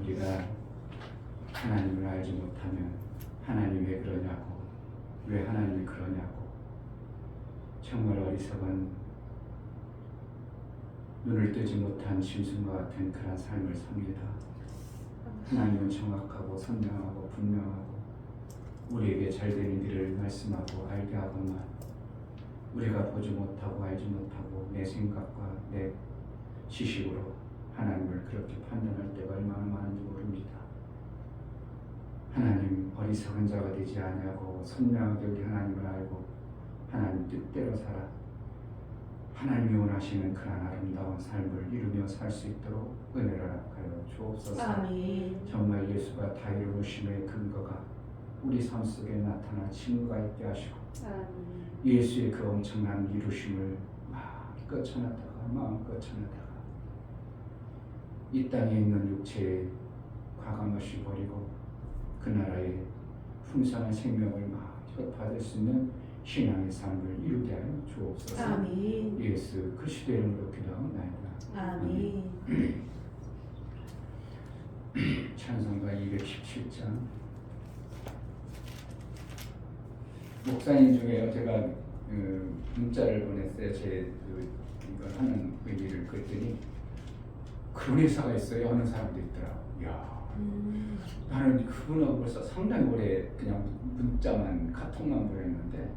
우리가 하나님을 알지 못하면 하나님이 왜 그러냐고, 왜 하나님이 그러냐고 정말 어리석은 눈을 뜨지 못한 짐승과 같은 그런 삶을 삽니다. 하나님은 정확하고 선명하고 분명하고 우리에게 잘 되는 일을 말씀하고 알게 하거나 우리가 보지 못하고 알지 못하고 내 생각과 내 지식으로 하나님을 그렇게 판단할 때가 얼마나 많은지 모릅니다. 하나님 어리석은 자가 되지 아니하고 선명하게 우리 하나님을 알고 하나님 뜻대로 살아 하나님이 원하시는 그런 아름다운 삶을 이루며 살 수 있도록 은혜를 허락하여 주옵소서. 아멘. 정말 예수가 다 이루심의 근거가 우리 삶 속에 나타나 증거가 있게 하시고 아멘. 예수의 그 엄청난 이루심을 마음껏 전하다가 이 땅에 있는 육체의 과감없이 버리고 그 나라의 풍성한 생명을 마음껏 받을 수 있는 신앙의 삶을 이루게 하여 주옵소서. 아멘. 예수 그리스도의 이름으로 기도하옵나이다. 아멘. 찬송가 217장. 목사님 중에 제가 문자를 보냈어요. 제 이거 하는 의미를 그랬더니 그런 회사가 있어요 하는 사람도 있더라고. 야, 나는 그분하고 벌써 상당히 오래 그냥 문자만 카톡만 보냈는데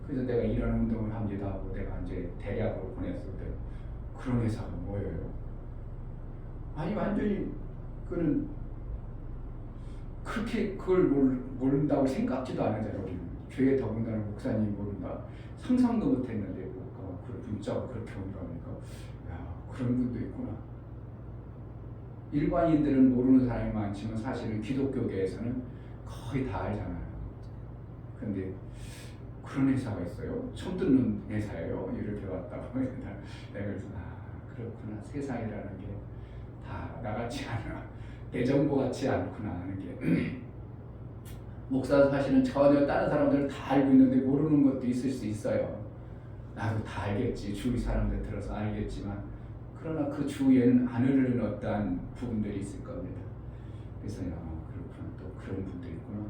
그래서 내가 이런 운동을 합니다 하고 내가 이제 대략으로 보냈을 때 그런 회사가 뭐예요? 아니 완전히 그는 그렇게 그걸 모른다고 생각지도 않았잖아요. 우리는 죄에 더군다나 목사님이 모른다 상상도 못했는데 그 문자가 그렇게 온다니까 야 그런 분도 있구나. 일반인들은 모르는 사람이 많지만 사실은 기독교계에서는 거의 다 알잖아요. 근데 그런 회사가 있어요. 처음 듣는 회사예요. 이렇게 왔다고. 내가 그래서 그렇구나. 세상이라는 게 다 나같지 않아. 내 정보 같지 않구나 하는 게. 목사 사실은 전혀 다른 사람들은 다 알고 있는데 모르는 것도 있을 수 있어요. 나도 다 알겠지. 주위 사람들 들어서 알겠지만 그러나 그 주위에는 안 흐르는 어떠한 부분들이 있을 겁니다. 그래서 그렇구나. 또 그런 분들이 있구나.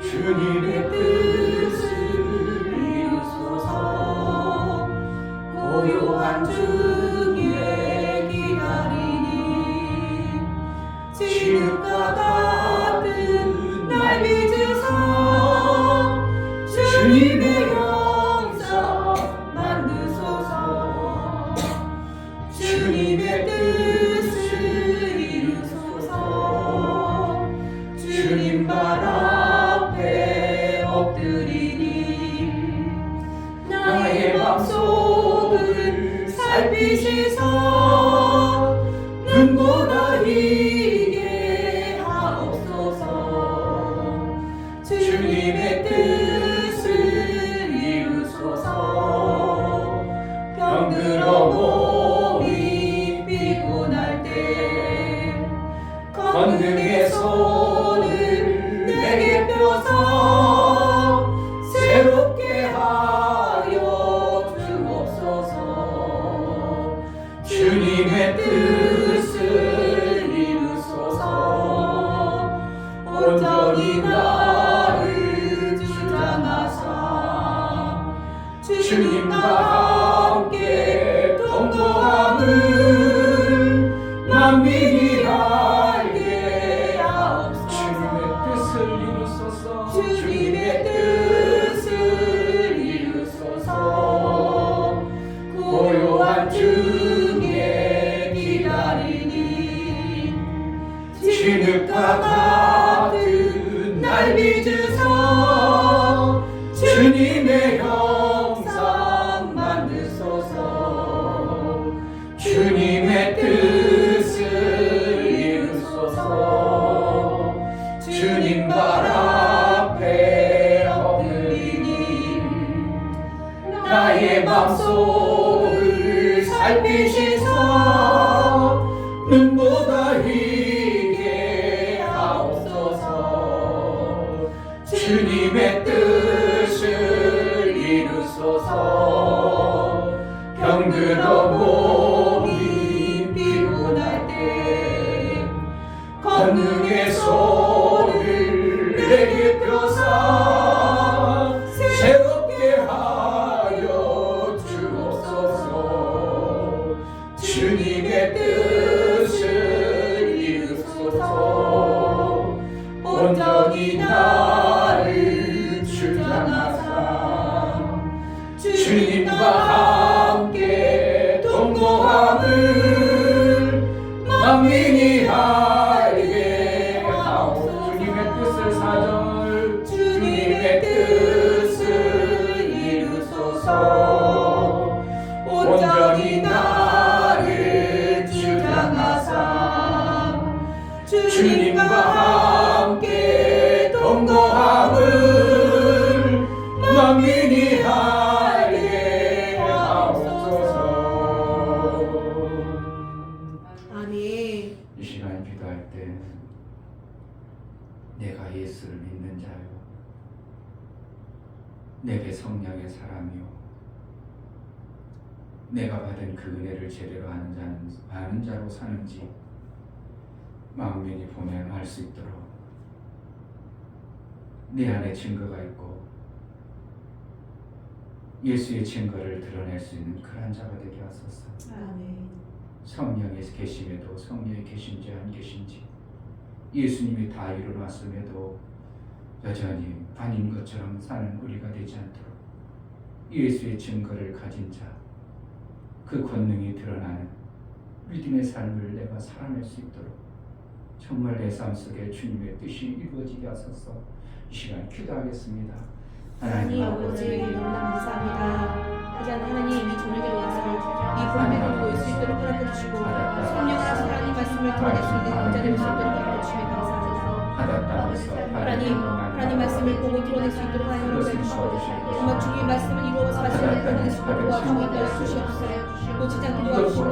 주님의 뜻을 이루소서. 고요한 중에 기다리니 지옥과 같은 날 빚으사 주님의 영상 만드소서. 주님의 뜻을 이루소서. 주님 바라 엎드리니 나의 마음속을 살피시사 눈보다 희게 하옵소서. 주님의 뜻을 이루소서. 병들어 몸이 피곤할 때 권능의 손을 내게 펴서 새롭게 하여 주옵소서. 주님의 뜻을 이루소서. 온전히 나를 주장하사 주님과 함께 동거함을 만민이 알게 하옵소서. 주님의 뜻을 이루소서. 고요한 중에 기다리니 진흙과 같은 날 빚으사 주님의 형상 만드 나의 맘속을 살피시사 눈보다 희게 하옵소서. 주님의 뜻을 이루소서. 병들어 몸이 피곤할 때 권능의 손을 내게 펴사 새롭게 하여 주옵소서. 주님의 뜻을 이루소서. 온전히 나를 주장하사 주님과 함께 동거함을 만민이 알게 하옵소서. 주님의 뜻을 사절 주님의 뜻을 이루소서. 온전히 나를 주장하사 주님과 함께 동거함을 만민이 알게 하옵소서. 아멘. 이 시간 기도할 때 내가 예수를 믿는 자요, 내게 성령의 사람이요, 내가 받은 그 은혜를 제대로 아는 자로 사는지 만민이 보면 알 수 있도록 내 안에 증거가 있고 예수의 증거를 드러낼 수 있는 그런 자가 되게 하소서. 아멘. 성령의 계심에도 성령의 계신지 안 계신지, 예수님이 다 이루어놨음에도 여전히 아닌 것처럼 사는 우리가 되지 않도록 예수의 증거를 가진 자, 그 권능이 드러나는 믿음의 삶을 내가 살아낼 수 있도록 정말 내 삶 속에 주님의 뜻이 이루어지게 하소서. 이 시간 기도하겠습니다. 하나님 아버지 너무나 감사합니다. 가장 하나님 이 저녁에 와서 이 본문을 볼 수 있도록 허락해 주시고 성령께서 하나님 말씀을 드러낼 수 있는 인자를 볼 수 있도록 허락해 주시며 감사합니다. 하나님 말씀을 보고 드러낼 수 있도록 하나님 허락해 주시고 정말 주님의 말씀을 이루어 사실을 드러낼 수 있도록 도와주시고 주시옵소서. 놓치지 않게 도와주시고 그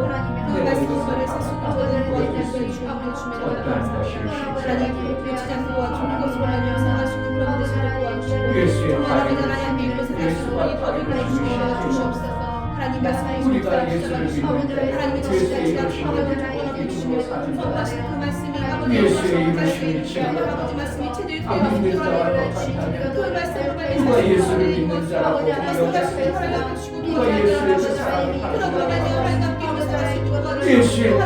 말씀을 전해 살 수 있도록 도와주시고 하나님 놓치지 않게 도와주시고 그것으로 하나님 생각할 수 있는 그런 데서도 도와주시고 정말 하나님 믿고 생각할 수 있는 이 법을 가르치시고 주시옵소서. 하나님 말씀을 주시옵소서. 하나님의 자신을 하나님 조건하게 주시며 선포하신 그 말씀이 아버지의 아버지 말씀이 제대로 되어지도록 주시고 그 말씀을 누가 예수를 믿는 자라고 예수의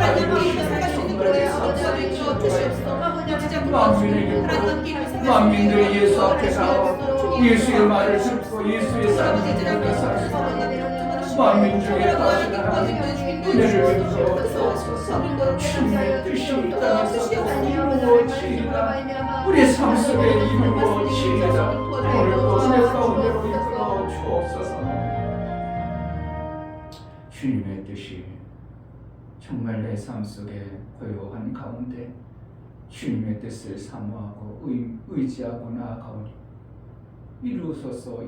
만민들이 예수 앞에 나와 예수의 말을 듣고 예수의 삶을 살아서 만민 중에 다시 나라는 은혜를 베풀어 주님의 뜻이 이 땅에서 이루어지리라. 우리 삶 속에 이루어지리라. 오늘도 은혜 가운데로 이끌어 주옵소서. 주님의 뜻이 정말 내 삶 속에 고요한 가운데 주님의 뜻을 사모하고 의지하고 나아가오니 이루소서.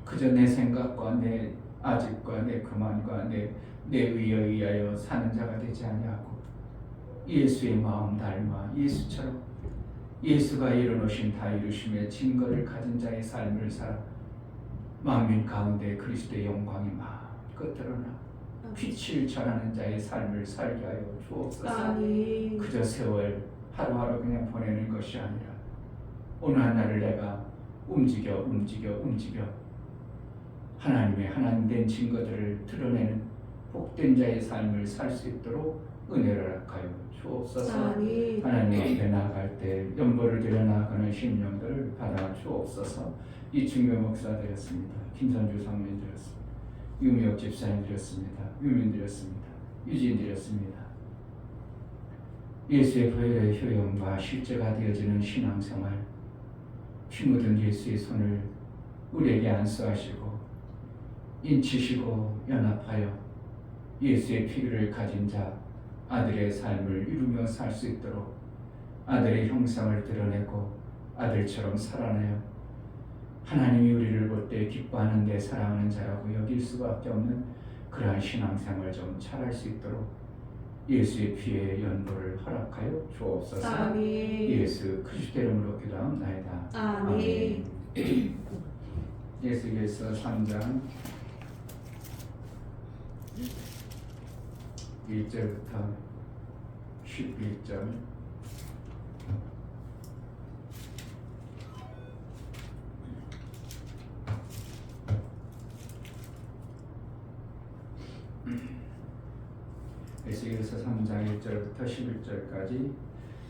그저 내 생각과 내 아직과 내 그만과 내 의에 의하여 사는 자가 되지 아니하고 예수의 마음 닮아 예수처럼 예수가 이루어놓으신 다 이루심의 증거를 가진 자의 삶을 살아 만민 가운데 그리스도의 영광이 마음껏 드러나 빛을 전하는 자의 삶을 살게 하여 주옵소서. 그저 세월 하루하루 그냥 보내는 것이 아니라 오늘 하나를 내가 움직여 하나님의 하나님된 증거들을 드러내는 복된 자의 삶을 살 수 있도록 은혜를 허락하여 주옵소서. 하나님 앞에 나아갈 때 연보를 드려 나아가는 심령들을 받아 주옵소서. 이충교 목사 드렸습니다. 김선주 상면 드렸습니다. 유미옥 집사님 드렸습니다. 유민 드렸습니다. 유진 드렸습니다. 예수의 보혈의 효용과 실제가 되어지는 신앙생활, 피 묻은 예수의 손을 우리에게 안수하시고 인치시고 연합하여 예수의 피를 가진 자 아들의 삶을 이루며 살 수 있도록 아들의 형상을 드러내고 아들처럼 살아내어 하나님이 우리를 볼 때 기뻐하는데 사랑하는 자라고 여길 수밖에 없는 그러한 신앙생활 좀 잘할 수 있도록 예수의 피의 연보를 허락하여 주옵소서. 아멘. 예수 그리스도 이름으로 기도합나이다. 아멘. 예수께서 3장 1절부터 11절 에스겔서 3장 1절부터 11절까지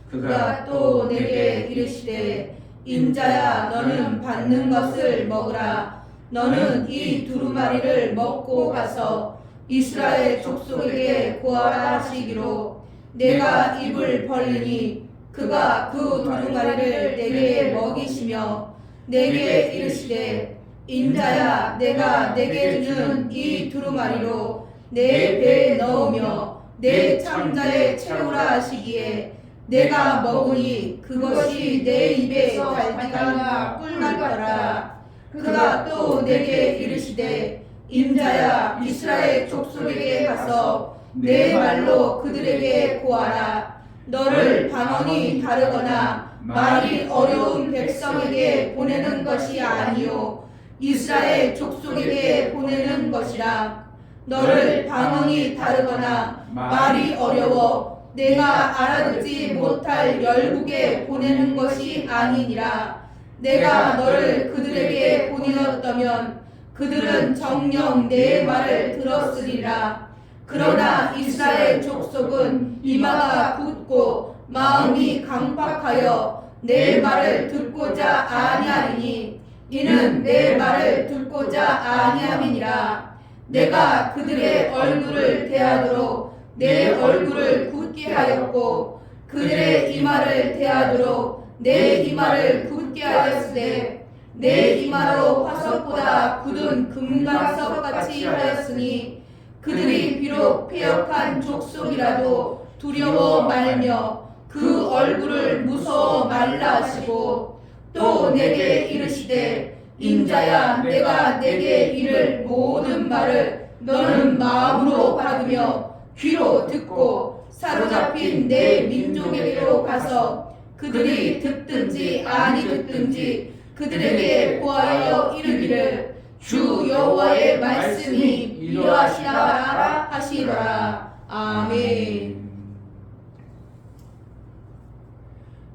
그가 또 내게 이르시되 인자야 너는 받는 것을 먹으라. 너는 이 두루마리를 먹고 가서 이스라엘 족속에게 고하라 하시기로 내가 입을 벌리니 그가 그 두루마리를 내게 먹이시며 내게 이르시되 인자야 내가 내게 주는 이 두루마리로 내 배에 넣으며 내 창자에 채우라 하시기에 내가 먹으니 그것이 내 입에 달기가 꿀날 같더라. 그가 또 내게 이르시되 인자야 이스라엘 족속에게 가서 내 말로 그들에게 고하라. 너를 방언이 다르거나 말이 어려운 백성에게 보내는 것이 아니요 이스라엘 족속에게 보내는 것이라. 너를 방언이 다르거나 말이 어려워 내가 알아듣지 못할 열국에 보내는 것이 아니니라. 내가 너를 그들에게 보내었다면 그들은 정녕 내 말을 들었으리라. 그러나 이스라엘 족속은 이마가 굳고 마음이 강팍하여 내 말을 듣고자 아니하리니 이는 내 말을 듣고자 아니함이니라. 내가 그들의 얼굴을 대하도록 내 얼굴을 굳게 하였고 그들의 이마를 대하도록 내 이마를 굳게 하였으되 내 이마로 화석보다 굳은 금강석같이 하였으니 그들이 비록 패역한 족속이라도 두려워 말며 그 얼굴을 무서워 말라 하시고 또 내게 이르시되 인자야 내가 내게 이를 모든 말을 너는 마음으로 받으며 귀로 듣고 사로잡힌 내 민족에게로 가서 그들이 듣든지 아니 듣든지 그들에게 고하여 이르기를 주 여호와의 말씀이 이러하시나라 하시더라. 아멘.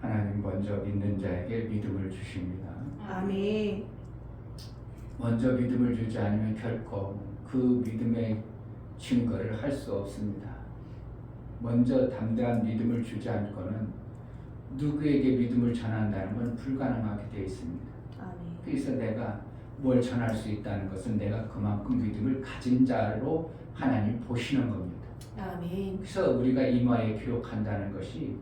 하나님 먼저 믿는 자에게 믿음을 주십니다. 아멘. 먼저 믿음을 주지 않으면 결코 그 믿음의 증거를 할 수 없습니다. 먼저 담대한 믿음을 주지 않고는 누구에게 믿음을 전한다는 건 불가능하게 되어 있습니다. 아멘. 그래서 내가 뭘 전할 수 있다는 것은 내가 그만큼 믿음을 가진 자로 하나님 보시는 겁니다. 아멘. 그래서 우리가 이마에 기록한다는 것이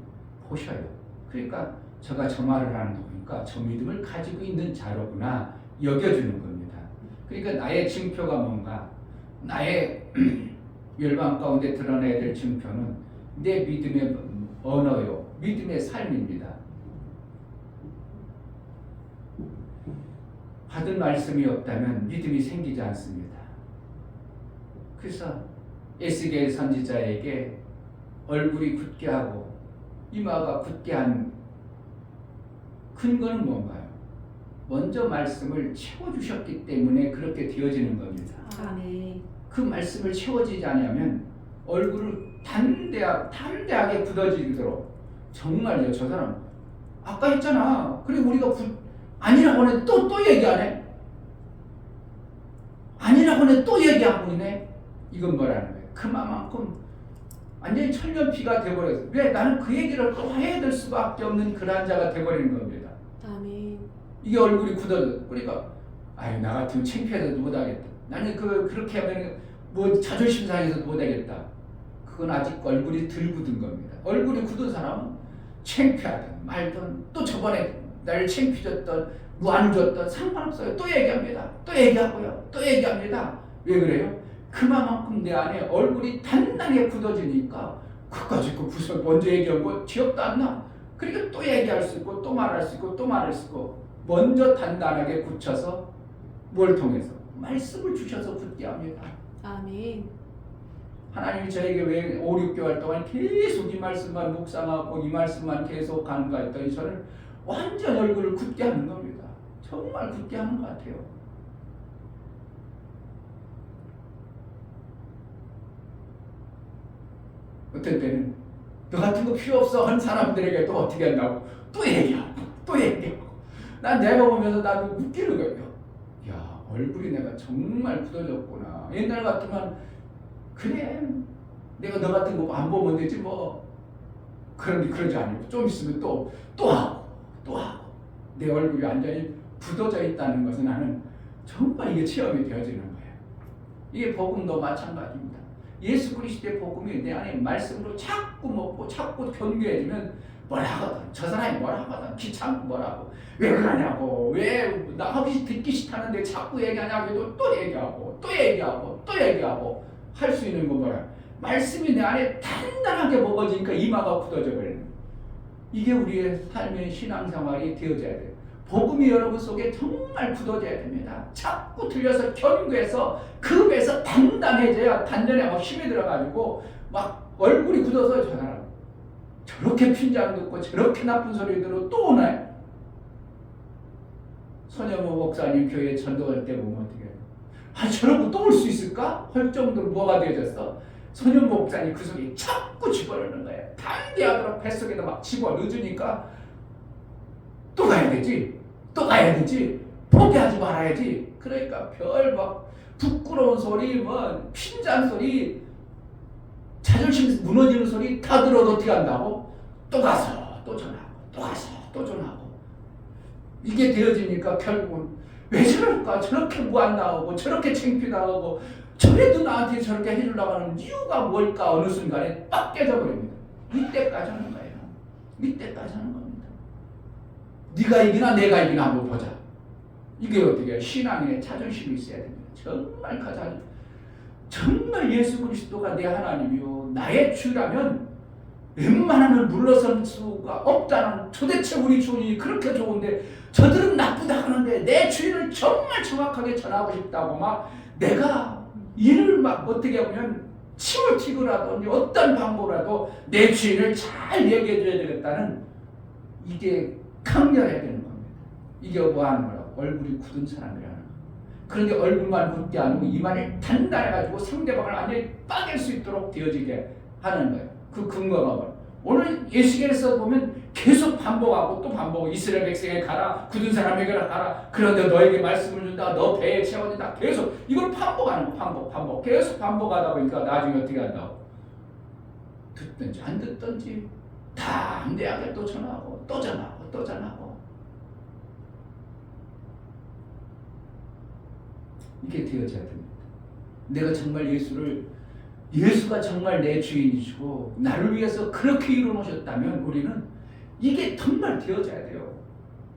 보셔요. 그러니까 저가 저 말을 하는 거니까 저 믿음을 가지고 있는 자로구나 여겨주는 겁니다. 그러니까 나의 증표가 뭔가 나의 열방 가운데 드러내야 될 증표는 내 믿음의 언어요. 믿음의 삶입니다. 받은 말씀이 없다면 믿음이 생기지 않습니다. 그래서 에스겔 선지자에게 얼굴이 굳게 하고 이마가 굳게 한 근거는 뭔가요? 먼저 말씀을 채워주셨기 때문에 그렇게 되어지는 겁니다. 아멘. 그 말씀을 채워지지 않으면 얼굴을 담대하게 굳어지도록 정말요. 저 사람 아까 했잖아. 그리고 우리가 아니라고 하는데 또 얘기하네. 아니라고 하는데 또 얘기하고 있네. 이건 뭐라는 거예요? 그만큼 완전히 철면피가 돼버렸어. 왜? 나는 그 얘기를 또 해야 될 수밖에 없는 그런 자가 돼버리는 겁니다. 아멘. 이게 얼굴이 굳어져. 그러니까 아유 나 같으면 창피해서도 못하겠다. 나는 그렇게 하면 뭐 자존심 상해서도 못하겠다. 그건 아직 얼굴이 덜 굳은 겁니다. 얼굴이 굳은 사람은 창피하든 말든 또 저번에 나를 창피해줬던 무안해줬던 상관없어요. 또 얘기합니다. 또 얘기하고요. 또 얘기합니다. 왜 그래요? 그만큼 내 안에 얼굴이 단단하게 굳어지니까 그까짓 거 부서 먼저 얘기한 거 기억도 안 나. 그러니까 또 얘기할 수 있고 또 말할 수 있고 또 말할 수 있고 먼저 단단하게 굳혀서 뭘 통해서? 말씀을 주셔서 굳게 합니다. 아멘. 하나님이 저에게 왜 5, 6개월 동안 계속 이 말씀만 묵상하고 이 말씀만 계속 가는가 했더니 저는 완전 얼굴을 굳게 하는 겁니다. 정말 굳게 하는 것 같아요. 어떨 때는 너 같은 거 필요 없어 한 사람들에게 또 어떻게 한다고 또 얘기하고 난 내가 보면서 나도 웃기는 거예요. 야, 얼굴이 내가 정말 굳어졌구나. 옛날 같으면 그래 내가 너 같은 거 안 보면 되지 뭐. 그런데 그러지 않고 좀 있으면 또 하고 내 얼굴이 완전히 굳어져 있다는 것은 나는 정말 이게 체험이 되어지는 거예요. 이게 복음도 마찬가지입니다. 예수 그리스도의 복음이 내 안에 말씀으로 자꾸 먹고 자꾸 견고해지면 뭐라 하거든. 저 사람이 뭐라 하거든. 귀찮고 뭐라고. 왜 그러냐고. 왜 나 하기 듣기 싫다는데 자꾸 얘기하냐고 해도 또 얘기하고 할 수 있는 건 뭐야. 말씀이 내 안에 단단하게 먹어지니까 이마가 굳어져 버리는 거예요. 이게 우리의 삶의 신앙생활이 되어져야 돼요. 복음이 여러분 속에 정말 굳어져야 됩니다. 자꾸 들려서 견고해서 급에서 단단해져야 단전에 막 힘이 들어가지고 막 얼굴이 굳어서 저 사람 저렇게 핀장 듣고 저렇게 나쁜 소리 들어 또 오나요? 손영호 목사님 교회 전도할 때 보면 어떻게 해요? 저러고 또 올 수 있을까? 할 정도로 뭐가 되어졌어? 손영호 목사님 그 속에 자꾸 집어넣는 거예요. 단대하도록 뱃속에다 막 집어넣으니까 또 가야 되지 포기하지 말아야지. 그러니까 별 막 부끄러운 소리 뭐 핀잔 소리 자존심 무너지는 소리 다 들어도 어떻게 한다고? 또 가서 또 전하고 이게 되어지니까 결국은 왜 저럴까? 저렇게 무안당하고 저렇게 창피당하고 저래도 나한테 저렇게 해주려고 하는 이유가 뭘까? 어느 순간에 빡 깨져버립니다. 이때까지 하는 거예요. 네가 이기나 내가 이기나 한번 보자. 이게 어떻게 신앙에 자존심이 있어야 됩니다. 정말 예수 그리스도가 내 하나님이요 나의 주라면 웬만하면 물러설 수가 없다는 도대체 우리 주인이 그렇게 좋은데 저들은 나쁘다 하는데 내 주인을 정말 정확하게 전하고 싶다고 막 내가 이를 막 어떻게 보면 침을 튀고라든지 어떤 방법으로라도 내 주인을 잘 얘기해 줘야 되겠다는 이게 강렬해야 되는 겁니다. 이게 뭐 하는 거라고? 얼굴이 굳은 사람이라는 거. 그런데 얼굴만 굳게 안 하고 이마를 단단해가지고 상대방을 완전히 빠갤 수 있도록 되어지게 하는 거예요. 그 근거가 뭐예요? 오늘 예수께서 보면 계속 반복하고 또 반복하고 이스라엘 백성에게 가라. 굳은 사람에게 가라. 그런데 너에게 말씀을 준다. 너 배에 채워진다. 계속 이걸 반복하는 거. 반복. 계속 반복하다 보니까 나중에 어떻게 한다고? 듣든지 안 듣든지 담대하게 또 전하고 또 전하고 이게 되어져야 됩니다. 내가 정말 예수가 정말 내 주인이시고 나를 위해서 그렇게 이루어놓으셨다면 우리는 이게 정말 되어져야 돼요.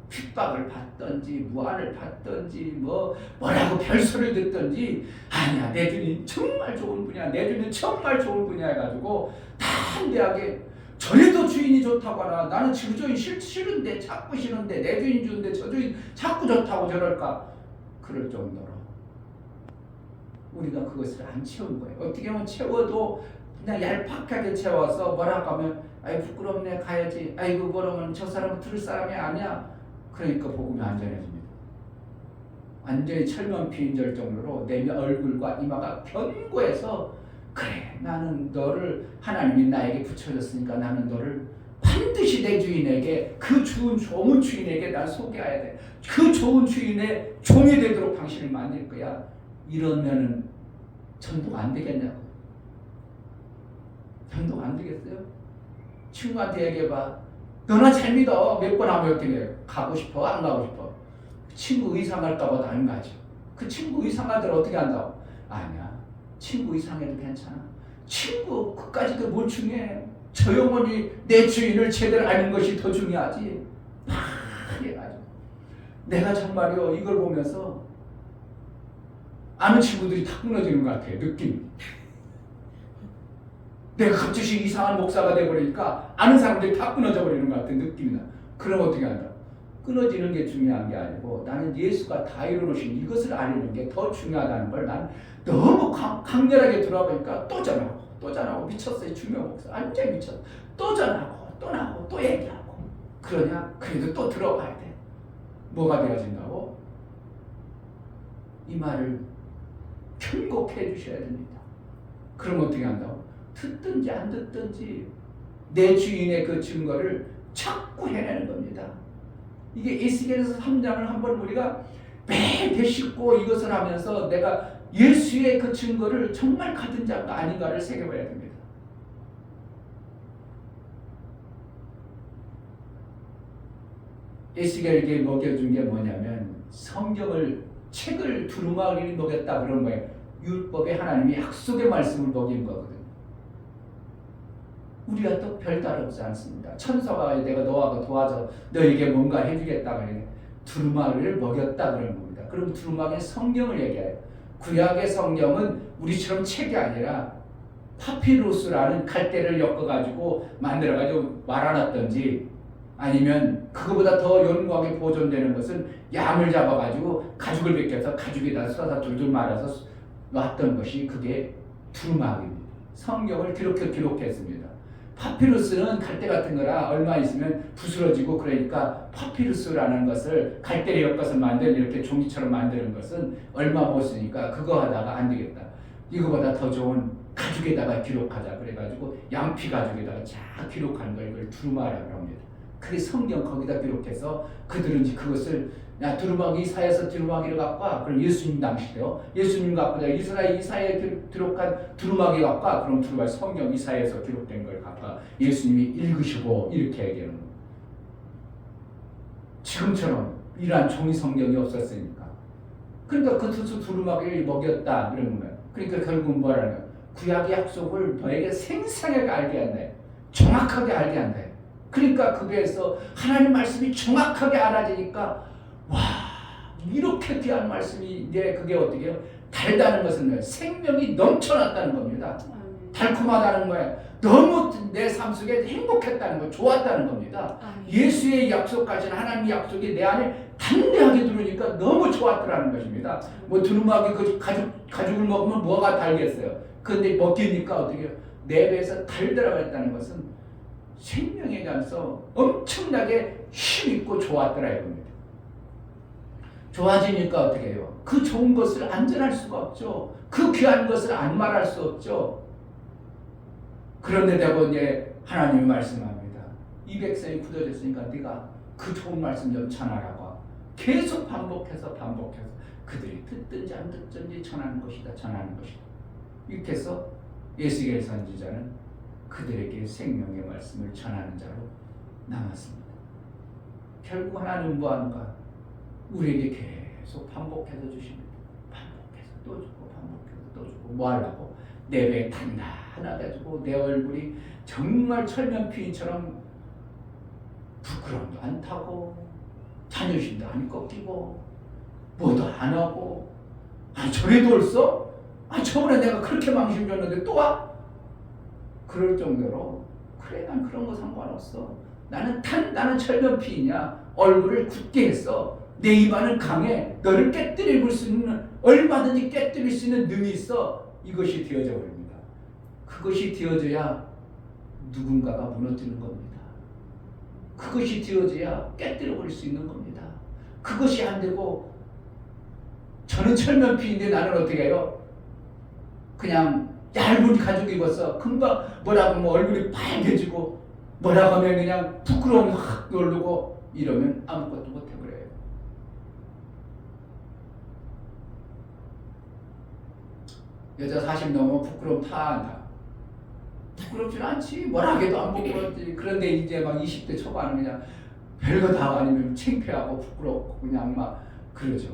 핍박을 받든지 무안을 받든지 뭐라고 별소리를 듣든지 아니야 내 주님 정말 좋은 분이야 내 주님 정말 좋은 분이야 해가지고 담대하게 저래도 주인이 좋다고 하나 나는 저 주인 싫은데 자꾸 싫은데 내 주인 좋은데 저 주인 자꾸 좋다고 저럴까 그럴 정도로 우리가 그것을 안 채운 거예요. 어떻게 하면 채워도 그냥 얄팍하게 채워서 뭐라고 하면 아이 부끄럽네 가야지 아이고 뭐라면 저 사람은 들을 사람이 아니야. 그러니까 복음이 안전해집니다. 완전히 철면피인절 정도로 내 얼굴과 이마가 견고해서 그래 나는 너를 하나님이 나에게 붙여줬으니까 나는 너를 반드시 내 주인에게 그 좋은 주인에게 난 소개해야 돼. 그 좋은 주인의 종이 되도록 당신을 만들 거야. 이러면은 전도가 안 되겠냐고. 전도가 안 되겠어요? 친구한테 얘기해봐. 너나 잘 믿어. 몇 번 하면 어떻게 해요? 가고 싶어? 안 가고 싶어? 친구 의상할까봐 안 가죠. 그 친구 의상하들 어떻게 한다고? 아니야. 친구 의상해도 괜찮아. 친구 그까지 뭘 중요해? 저 영혼이 내 주인을 제대로 아는 것이 더 중요하지. 막 해가지고 내가 정말요 이걸 보면서 아는 친구들이 다 끊어지는 것 같아요. 느낌이. 내가 갑자기 이상한 목사가 돼버리니까 아는 사람들이 다 끊어져 버리는 것 같은 느낌이 나. 그럼 어떻게 한다? 끊어지는 게 중요한 게 아니고 나는 예수가 다 이루어놓으신 이것을 알리는 게 더 중요하다는 걸 난 너무 강렬하게 들어보니까 또 전하고 미쳤어요. 중요 목사 완전히 미쳤어. 또 전하고 또 나고 또 얘기하고 그러냐? 그래도 또 들어봐야 돼. 뭐가 되어진다고? 이 말을 편곡해 주셔야 됩니다. 그럼 어떻게 한다고? 듣든지 안 듣든지 내 주인의 그 증거를 자꾸 해내는 겁니다. 이게 에스겔서 3장을 한번 우리가 매일 되씹고 이것을 하면서 내가 예수의 그 증거를 정말 가진 자가 아닌가를 새겨봐야 됩니다. 에스겔에게 먹여준 게 뭐냐면 성경을 책을 두루마리를 먹였다 그런 거예요. 율법에 하나님이 약속의 말씀을 먹인 거거든요. 우리가 또 별다르지 않습니다. 천사가 내가 너하고 도와서 너에게 뭔가 해주겠다 그러니 두루마리를 먹였다 그런 겁니다. 그럼 두루마리는 성경을 얘기해요. 구약의 성경은 우리처럼 책이 아니라 파피루스라는 갈대를 엮어가지고 만들어가지고 말아놨던지 아니면 그거보다 더 연구하게 보존되는 것은 양을 잡아가지고 가죽을 벗겨서 가죽에다 써서 둘둘 말아서 놨던 것이 그게 두루마리입니다. 성경을 그렇게 기록했습니다. 파피루스는 갈대 같은 거라 얼마 있으면 부스러지고 그러니까 파피루스라는 것을 갈대를 엮어서 만든 이렇게 종이처럼 만드는 것은 얼마 못 쓰니까 그거 하다가 안 되겠다. 이거보다 더 좋은 가죽에다가 기록하자 그래가지고 양피 가죽에다가 쫙 기록한 걸 이걸 두루마리라고 합니다. 그게 성경 거기다 기록해서 그들은 그것을 야 두루마기 이사야에서 두루마기를 갖고 와. 그럼 예수님 당시에요. 예수님 갖고 와. 이사야에 기록한 두루마기 갖고 와. 그럼 두루마기 성경 이사야에서 기록된 걸 갖고 와. 예수님이 읽으시고 이렇게 얘기하는 거예요. 지금처럼 이러한 종이 성경이 없었으니까. 그러니까 그 두루마기를 먹였다 그러는 거예요. 그러니까 결국은 뭐라는 거예요. 구약의 약속을 너에게 생생하게 알게 한다. 정확하게 알게 한다. 그러니까 그게서 하나님 말씀이 정확하게 알아지니까 와 이렇게 귀한 말씀이 이제 그게 어떻게 해요? 달다는 것은 생명이 넘쳐났다는 겁니다. 달콤하다는 거예요. 너무 내 삶 속에 행복했다는 거, 좋았다는 겁니다. 예수의 약속까지는 하나님의 약속이 내 안에 담대하게 들으니까 너무 좋았더라는 것입니다. 뭐 두루마기 그 가죽을 먹으면 뭐가 달겠어요? 그런데 먹기니까 어떻게 해요? 내 배에서 달더라고 했다는 것은 생명에 관해서 엄청나게 힘있고 좋았더라 이겁니다. 좋아지니까 어떻게 해요? 그 좋은 것을 안전할 수가 없죠. 그 귀한 것을 안 말할 수 없죠. 그런데다가 이제 하나님이 말씀합니다. 이 백성이 굳어졌으니까 네가 그 좋은 말씀 좀 전하라고. 계속 반복해서 그들이 듣든지 안 듣든지 전하는 것이다. 이렇게 해서 에스겔 선지자는 그들에게 생명의 말씀을 전하는 자로 남았습니다. 결국 하나님 뭐하는가? 우리에게 계속 반복해서 주십니다. 반복해서 또 주고 반복해서 또 주고 뭐 하려고? 내 배에 단단하게 해주고 내 얼굴이 정말 철면피인처럼 부끄러움도 안 타고 자존심도 안 꺾이고 뭐도 안 하고 아니 저래도 올써? 아니 저번에 내가 그렇게 망신 줬는데 또 와? 그럴 정도로 그래 난 그런 거 상관없어. 나는 철면피이냐 얼굴을 굳게 했어. 내 입안은 강해. 너를 깨뜨릴 수 있는 얼마든지 깨뜨릴 수 있는 능이 있어. 이것이 되어져 버립니다. 그것이 되어져야 누군가가 무너지는 겁니다. 그것이 되어져야 깨뜨려 버릴 수 있는 겁니다. 그것이 안 되고 저는 철면피인데 나는 어떻게 해요? 그냥 얇은 가죽 입었어. 금방 뭐라고 하면 얼굴이 빨개지고 뭐라고 하면 그냥 부끄러움이 확 누르고 이러면 아무것도 못 해버려요. 여자 40 넘으면 부끄러움 다 안다. 부끄럽진 않지. 뭐라 해도 안 부끄럽지. 그런데 이제 막 20대 초반은 그냥 별거 다 아니면 창피하고 부끄럽고 그냥 막 그러죠.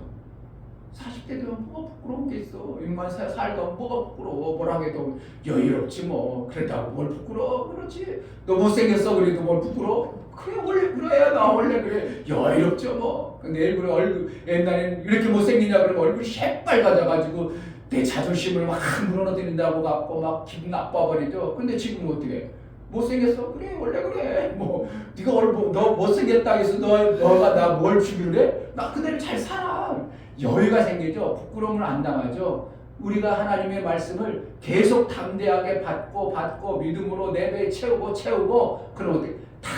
40대 되면 뭐가 부끄러운 게 있어. 인간 살다 뭐가 부끄러워. 뭐라 해도 여유롭지 뭐. 그랬다고 뭘 부끄러워. 그렇지. 너 못생겼어. 그래도 뭘 부끄러워. 그래 원래 그래야 나 원래 그래. 여유롭죠 뭐. 근데 얼굴 옛날엔 이렇게 못생기냐 그러면 얼굴이 새빨가져가지고 내 자존심을 막 무너뜨린다고 갖고 막 기분 나빠버리죠. 근데 지금은 어떻게 해? 못생겼어? 그래 원래 그래. 뭐 네가 너 못생겼다 해서 너가 나 뭘 주기로 해? 나 그대로 잘 살아. 여유가 생기죠. 부끄러움을 안 당하죠. 우리가 하나님의 말씀을 계속 담대하게 받고 믿음으로 내 배에 채우고 그런 것들 다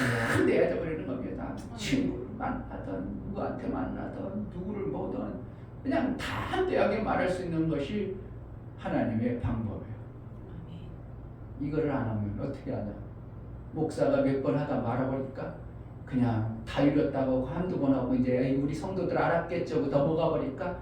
내야져 버리는 겁니다. 친구를 만나든 누구한테 만나든 누구를 보든 그냥 담대하게 말할 수 있는 것이 하나님의 방법이에요. 이거를 안 하면 어떻게 하냐? 목사가 몇 번 하다 말아버리니까 그냥 다 이뤘다고 한두 번 하고 이제 우리 성도들 알았겠죠. 넘어가 버리니까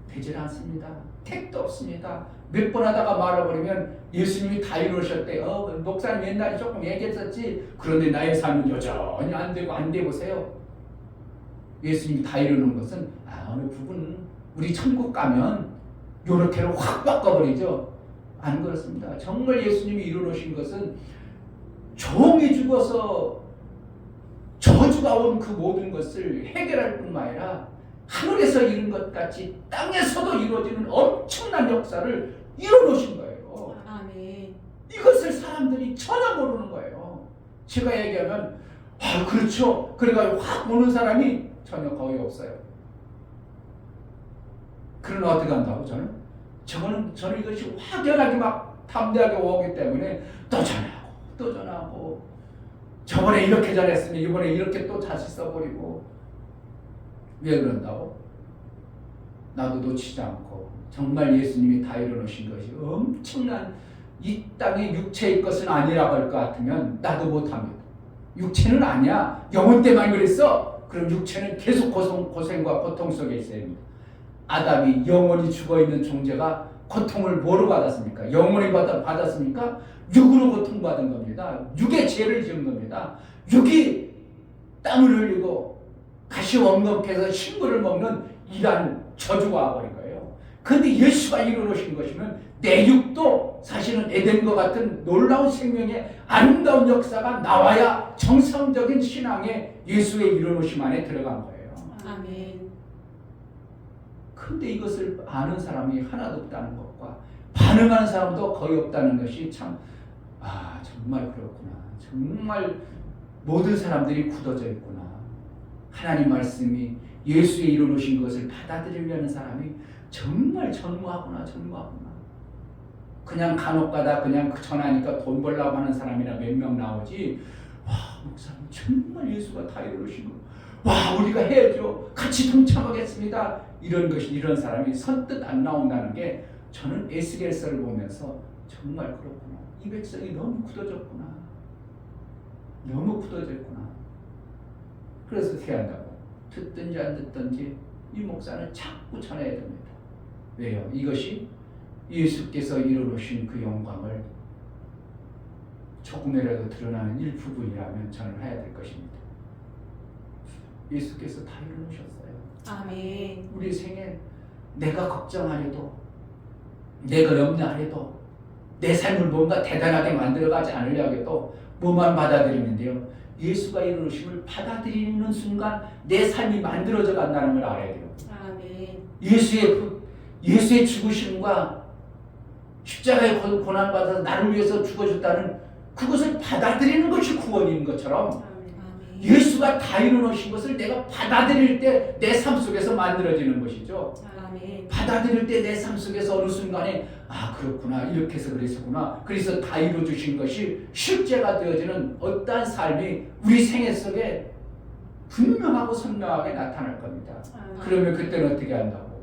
되질 않습니다. 택도 없습니다. 몇 번 하다가 말아버리면 예수님이 다 이루셨대요. 목사님 옛날에 조금 얘기했었지. 그런데 나의 삶은 여전히 안 되고 안 돼 보세요. 예수님이 다 이루는 것은 어느 부분은 우리 천국 가면 요렇게로 확 바꿔버리죠. 안 그렇습니다. 정말 예수님이 이루신 것은 종이 죽어서 저주가 온 그 모든 것을 해결할 뿐만 아니라 하늘에서 이룬 것 같이 땅에서도 이루어지는 엄청난 역사를 이뤄놓으신 거예요. 아멘. 이것을 사람들이 전혀 모르는 거예요. 제가 얘기하면 그렇죠. 그래가지고 확 오는 사람이 전혀 거의 없어요. 그러나 어떻게 한다고 저는 이것이 확연하게 막 담대하게 오기 때문에 또 전하고 저번에 이렇게 잘했으면 이번에 이렇게 또 다시 써버리고. 왜 그런다고? 나도 놓치지 않고 정말 예수님이 다 이뤄놓으신 것이 엄청난 이 땅의 육체의 것은 아니라고 할 것 같으면 나도 못합니다. 육체는 아니야. 영혼 때만 그랬어. 그럼 육체는 계속 고생과 고통 속에 있어야 합니다. 아담이 영원히 죽어있는 존재가 고통을 뭐로 받았습니까? 영원히 받았습니까? 육으로 고통받은 겁니다. 육의 죄를 지은 겁니다. 육이 땀을 흘리고 가시 원금해서 식물을 먹는 이러한 저주가 와버린 거예요. 그런데 예수가 이루어놓으신 것이면 내 육도 사실은 에덴과 같은 놀라운 생명의 아름다운 역사가 나와야 정상적인 신앙의 예수의 이루어놓으심 안에 들어간 거예요. 아멘. 근데 이것을 아는 사람이 하나도 없다는 것과 반응하는 사람도 거의 없다는 것이 참 정말 그렇구나. 정말 모든 사람들이 굳어져 있구나. 하나님 말씀이 예수의 이루어놓으신 것을 받아들이려는 사람이 정말 전무하구나. 그냥 간혹가다 그냥 전하니까 돈 벌려고 하는 사람이나 몇 명 나오지. 목사님 정말 예수가 다 이루어놓으신 거. 우리가 해야죠. 같이 동참하겠습니다. 이런 사람이 선뜻 안 나온다는 게 저는 에스겔서를 보면서 정말 그렇구나. 이 백성이 너무 굳어졌구나. 그래서 어떻게 한다고? 듣든지 안 듣든지 이 목사는 자꾸 전해야 됩니다. 왜요? 이것이 예수께서 이루어놓으신 그 영광을 조금이라도 드러나는 일부분이라면 저는 해야 될 것입니다. 예수께서 다 이루어놓으셨어요. 아멘. 우리 생에 내가 걱정하려도 내가 염려하려도 내 삶을 뭔가 대단하게 만들어가지 않으려고 해도 뭐만 받아들이는데요. 예수가 이루어놓으심을 받아들이는 순간 내 삶이 만들어져 간다는 걸 알아야 돼요. 아멘. 예수의 죽으심과 십자가의 고난받아서 나를 위해서 죽어줬다는 그것을 받아들이는 것이 구원인 것처럼 예수가 다 이루어놓으신 것을 내가 받아들일 때 내 삶 속에서 만들어지는 것이죠. 아멘. 받아들일 때 내 삶 속에서 어느 순간에 그렇구나, 이렇게 해서 그랬었구나, 그래서 다 이루어주신 것이 실제가 되어지는 어떠한 삶이 우리 생애 속에 분명하고 선명하게 나타날 겁니다. 그러면 그때는 어떻게 한다고?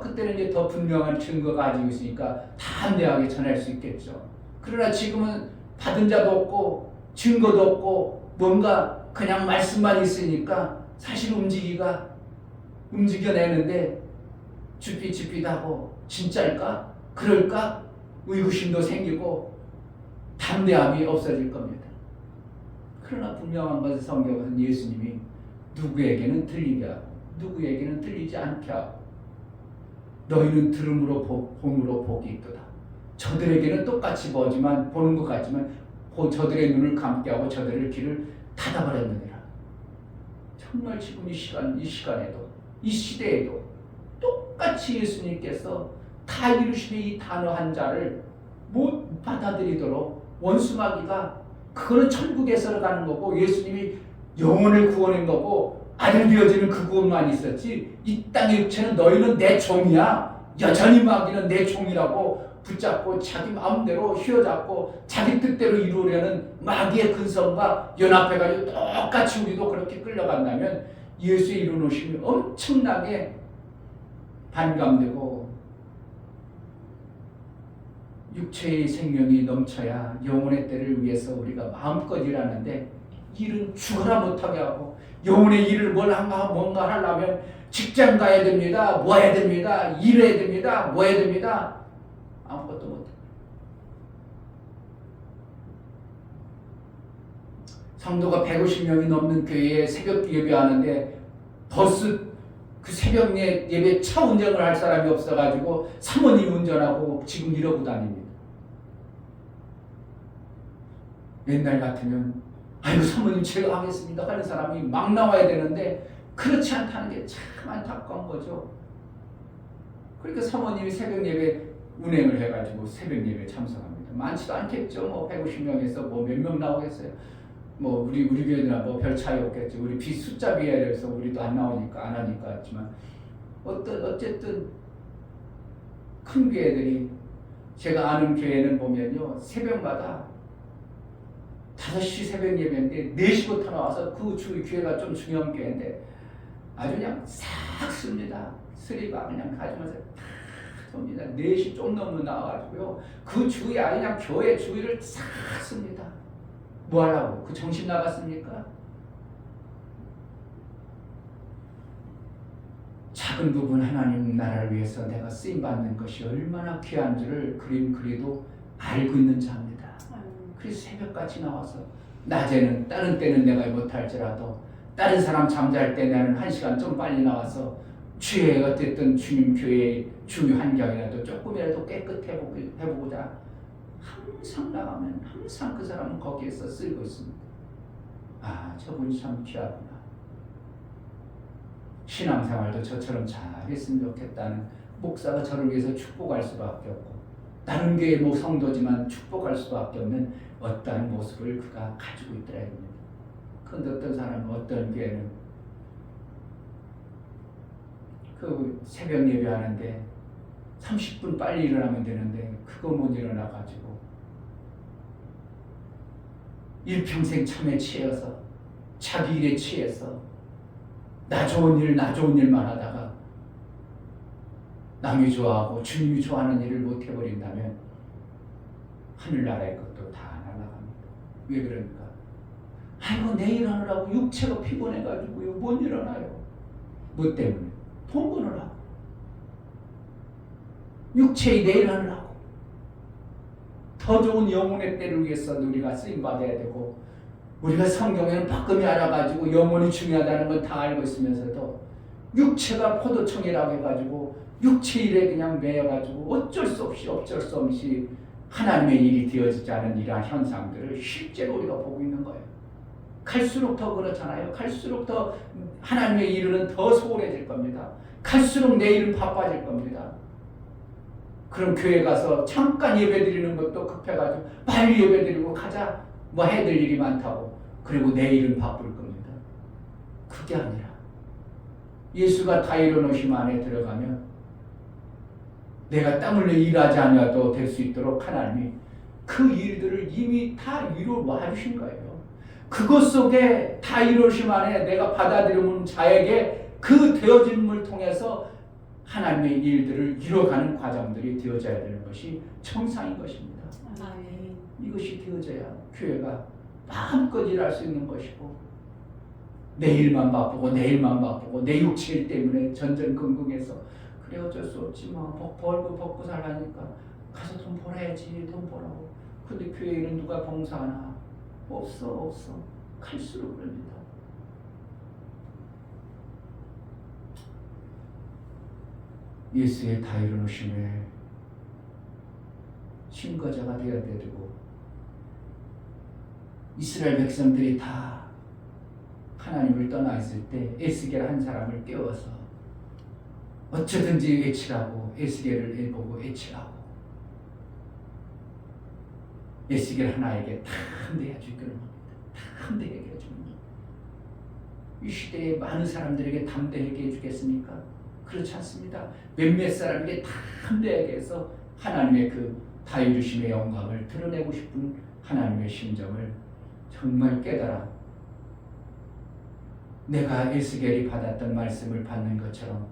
그때는 이제 더 분명한 증거가 가지고 있으니까 담대하게 전할 수 있겠죠. 그러나 지금은 받은 자도 없고 증거도 없고 뭔가 그냥 말씀만 있으니까 사실 움직여내는데 주pit하고 진짜일까? 그럴까? 의구심도 생기고 담대함이 없어질 겁니다. 그러나 분명한 것은 성경은 예수님이 누구에게는 들리게 하고 누구에게는 들리지 않게 하고 너희는 들음으로 본으로 복이 있도다. 저들에게는 똑같이 보는 것 같지만 저들의 눈을 감게 하고 저들의 귀를 닫아버렸느니라. 정말 지금 이 시간에도 이 시대에도 똑같이 예수님께서 다 이루시는 이 단어 한 자를 못 받아들이도록 원수마귀가 그거는 천국에서 가는 거고 예수님이 영혼을 구원한 거고 아들 되어지는 그 구원만 있었지 이 땅의 육체는 너희는 내 종이야. 여전히 마귀는 내 종이라고 붙잡고 자기 마음대로 휘어잡고 자기 뜻대로 이루려는 마귀의 근성과 연합해가지고 똑같이 우리도 그렇게 끌려간다면 예수의 이루노심이 엄청나게 반감되고 육체의 생명이 넘쳐야 영혼의 때를 위해서 우리가 마음껏 일하는데 일은 죽어라 못하게 하고 영혼의 일을 뭔가 하려면 직장 가야 됩니다. 뭐 해야 됩니다. 일해야 됩니다. 뭐 해야 됩니다. 아무것도 못해. 성도가 150명이 넘는 교회에 새벽 예배하는데 버스 그 새벽 예배 차 운전을 할 사람이 없어가지고 사모님 운전하고 지금 이러고 다닙니다. 옛날 같으면 아이고 사모님 제가 하겠습니다 하는 사람이 막 나와야 되는데 그렇지 않다는 게 참 안타까운 거죠. 그러니까 사모님이 새벽 예배 운행을 해가지고 새벽 예배 참석합니다. 많지도 않겠죠. 뭐 150명에서 뭐 몇 명 나오겠어요. 뭐 우리 교회나 뭐 별 차이 없겠죠. 우리 숫자 비례해서 우리도 안 나오니까 안 하니까 했지만 어쨌든 큰 교회들이 제가 아는 교회는 보면요 새벽마다 5시 새벽 예배인데 4시부터 나와서 그 교회가 좀 중요한 교회인데 아주 그냥 싹 씁니다. 쓰리바 그냥 가지면서 탁 씁니다. 4시 좀 넘으면 나와가지고요 그 주위에 아주 그냥 교회 주위를 싹 씁니다. 뭐 하려고? 그 정신 나갔습니까? 작은 부분 하나님 나라를 위해서 내가 쓰임받는 것이 얼마나 귀한 줄을 그림 그리도 알고 있는 자입니다. 그래서 새벽같이 나와서 낮에는 다른 때는 내가 못할지라도 다른 사람 잠잘 때 나는 1시간 좀 빨리 나와서 주의 어쨌든 주님 교회의 주요 환경이라도 조금이라도 깨끗해 보고자 항상 나가면 항상 그 사람은 거기에서 쓰고 있습니다. 아 저분이 참 귀하구나. 신앙생활도 저처럼 잘했으면 좋겠다는 목사가 저를 위해서 축복할 수밖에 없고 다른 교회 뭐 성도지만 축복할 수밖에 없는 어떠한 모습을 그가 가지고 있더라 이겁니다. 그런데 어떤 사람은 어떤 교회는 그 새벽 예배하는데 30분 빨리 일어나면 되는데 그거 못 일어나가지고 일평생 참에 취해서 자기 일에 취해서 나 좋은 일만 하다가 남이 좋아하고 주님이 좋아하는 일을 못 해버린다면 하늘나라의 것도 다 날아갑니다. 왜 그러니까? 아이고 내일 하느라고 육체가 피곤해가지고요 못 일어나요. 뭐 때문에? 돈 버느라고. 육체의 내일 하느라고. 더 좋은 영혼의 때를 위해서 우리가 쓰임받아야 되고 우리가 성경에는 바꿈이 알아가지고 영혼이 중요하다는 건 다 알고 있으면서도 육체가 포도청이라고 해가지고 육체 일에 그냥 매여가지고 어쩔 수 없이 하나님의 일이 되어지지 않은 이러한 현상들을 실제로 우리가 보고 있는 거예요. 갈수록 더 그렇잖아요. 갈수록 더 하나님의 일은 더 소홀해질 겁니다. 갈수록 내 일은 바빠질 겁니다. 그럼 교회 가서 잠깐 예배 드리는 것도 급해가지고 빨리 예배 드리고 가자. 뭐 해야 될 일이 많다고. 그리고 내일은 바쁠 겁니다. 그게 아니라 예수가 다 이뤄놓으심 안에 들어가면 내가 땀 흘려 일하지 않아도 될 수 있도록 하나님이 그 일들을 이미 다 이루어 놔주신 거예요. 그것 속에 다 이루어심 안에 내가 받아들이는 자에게 그 되어짐을 통해서 하나님의 일들을 이뤄가는 과정들이 되어져야 되는 것이 정상인 것입니다. 이것이 되어져야 교회가 마음껏 일할 수 있는 것이고 내일만 바쁘고 내 육체일 때문에 전전긍긍해서 그래 어쩔 수 없지 뭐 벌고 벗고 살라니까 가서 돈 벌어야지 돈 벌어. 근데 교회에는 누가 봉사하나? 없어. 갈수록 그럽니다. 예수의 다 이루심에 신거자가 되어야 되고 이스라엘 백성들이 다 하나님을 떠나 있을 때 에스겔 한 사람을 깨워서 어쩌든지 외치라고 에스겔을 보고 외치라고 에스겔 하나에게 담대해 주기를 원합니다. 담대하게 해줍니다. 이 시대에 많은 사람들에게 담대하게 해주겠습니까? 그렇지 않습니다. 몇몇 사람에게 담대하게 해서 하나님의 그 다이루심의 영광을 드러내고 싶은 하나님의 심정을 정말 깨달아 내가 에스겔이 받았던 말씀을 받는 것처럼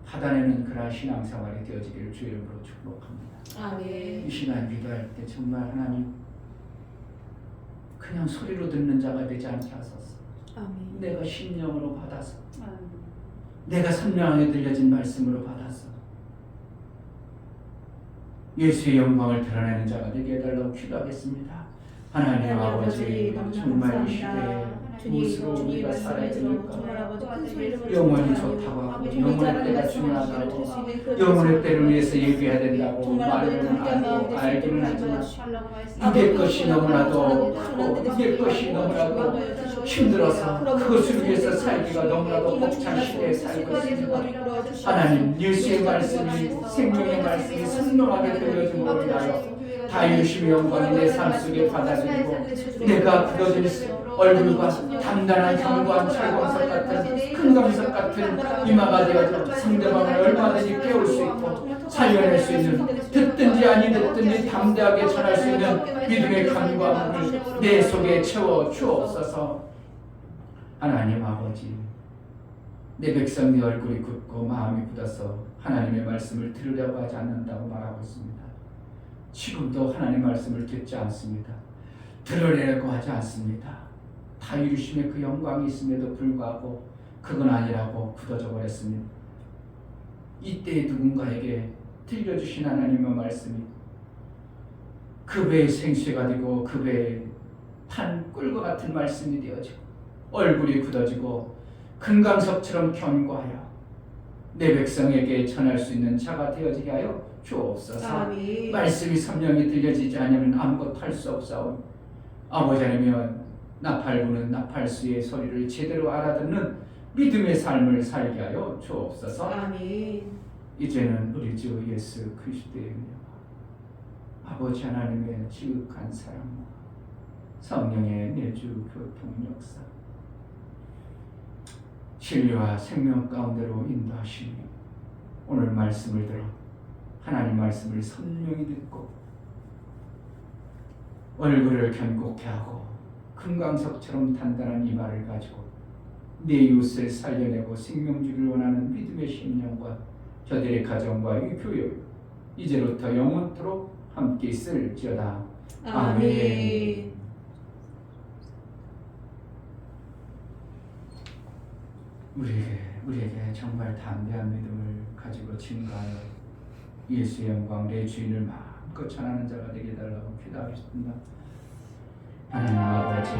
받아내는 그러한 신앙생활이 되어지기를 주의 이름으로 축복합니다. 아멘. 이 시간 기도할 때 정말 하나님 그냥 소리로 듣는 자가 되지 않게 하소서. 아멘. 내가 심령으로 받아서 내가 선명하게 들려진 말씀으로 받아서 예수의 영광을 드러내는 자가 되게 해달라고 기도하겠습니다. 하나님 아버지 정말 이 시대에 무엇으로 우리가 살아야 됩니까? 영원히 좋다고 하고 영원의 때가 중요하다고 영원의 때를 위해서 얘기해야 된다고 말로는 하고 알기는 하지만 이게 것이 너무나도 이게 것이 너무나도 힘들어서 그것을 위해서 살기가 너무나도 벅찬 시대에 살고 있습니다. 하나님 예수의 말씀이 생명의 말씀이 선명하게 들려줌으로 인하여 다이루심의 영광이 내 삶 속에 받아들이고 내가 굳어질 얼굴과 단단한 견고한 철광석 같은 큰 금석 같은 이마가 되어서 상대방을 얼마든지 깨울 수 있고 살려낼 수 있는 듣든지 아니 듣든지 담대하게 전할 수 있는 믿음의 간과함을 내 속에 채워 주옵소서. 하나님 아버지 내 백성의 얼굴이 굳고 마음이 굳어서 하나님의 말씀을 들으려고 하지 않는다고 말하고 있습니다. 지금도 하나님 말씀을 듣지 않습니다. 들으려고 하지 않습니다. 다이루심의 그 영광이 있음에도 불구하고 그건 아니라고 굳어져 버렸습니다. 이때 누군가에게 들려주신 하나님의 말씀이 그 배에 생수가 되고 그 배에 탄 꿀과 같은 말씀이 되어지고 얼굴이 굳어지고 금강석처럼 견고하여 내 백성에게 전할 수 있는 자가 되어지게 하여 주옵소서. 아멘. 말씀이 선명히 들려지지 않으면 아무것도 할 수 없사오니 아버지 아니면 나팔부는 나팔수의 소리를 제대로 알아듣는 믿음의 삶을 살게 하여 주옵소서. 아멘. 이제는 우리 주 예수 그리스도의 은혜와 아버지 하나님의 지극한 사랑과 성령의 내주 교통 역사 진리와 생명 가운데로 인도하시며 오늘 말씀을 들어 하나님 말씀을 선명히 듣고 얼굴을 견고케 하고 금강석처럼 단단한 이마를 가지고 내 이웃을 살려내고 생명 주기를 원하는 믿음의 심령과 저들의 가정과 이 교회 이제부터 영원토록 함께 있을지어다. 아멘. 우리에게 정말 담대한 믿음을 가지고 증거하여 예수의 영광 내 주인을 마음껏 전하는 자가 되게 해달라고 기도하겠습니다. 하나님 아버지